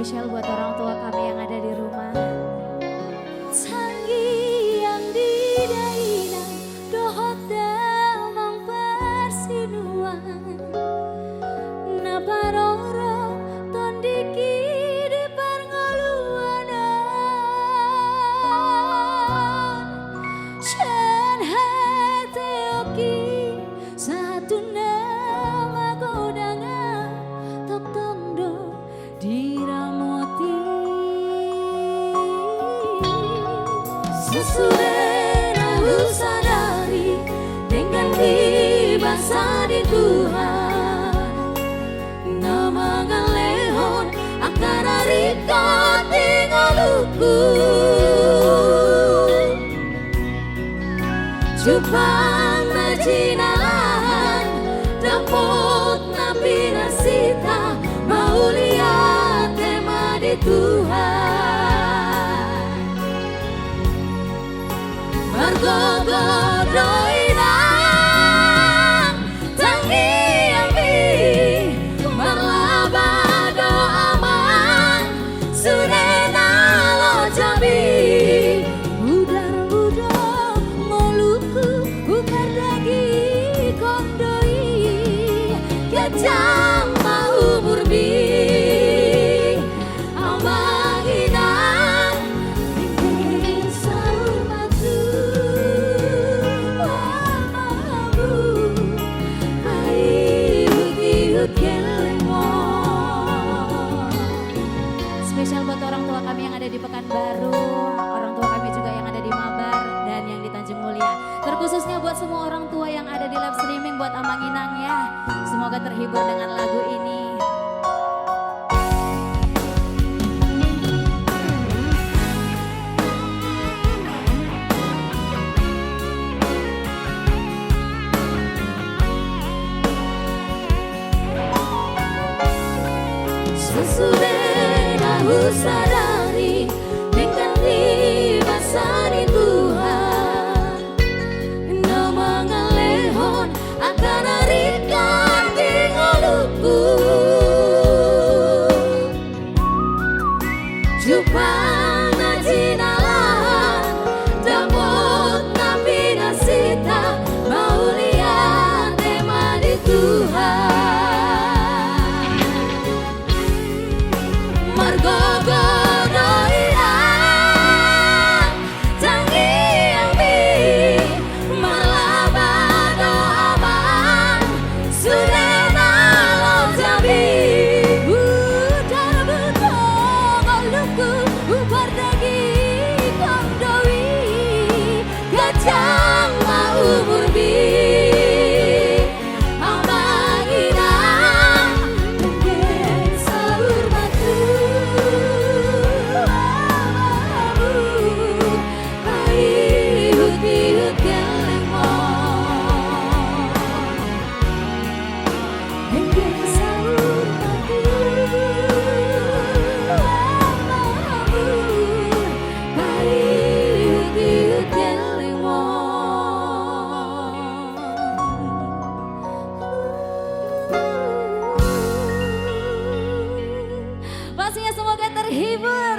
spesial buat orang tua kami yang ada di rumah. Tangi yang di daerah dohot damang persinuan na paroro tondiki di parngoluana Shen hete oki satu nama kodanga tok tondo diramoti sesudah sadari dengan dibasa di Tuhan nama ngalehon akan arika tinggaluku Jupang na jinahan dapot na pinasita mauliat tema di Tuhan margogodoinang tangi-ambi marlabado aman sunena lo jambi udar-udar moluku ukar dagi kondoi kecam mau murbi Spesial buat orang tua kami yang ada di Pekanbaru, orang tua kami juga yang ada di Mabar dan yang di Tanjung Mulia. Terkhususnya buat semua orang tua yang ada di live streaming buat Amanginang ya. Semoga terhibur dengan lagu ini. Sesudah sadari dengan dibasa di Tuhan nama ngalehon akan arikan tinggaluku Jupang na jinalan dapot na pinasita maulian tema di Tuhan margogodoinang tangi-ambi marlabado aman sunena lo jambi udar-budo moluku ubar dagi kondoi kacang mau murbi Pastinya semoga terhibur.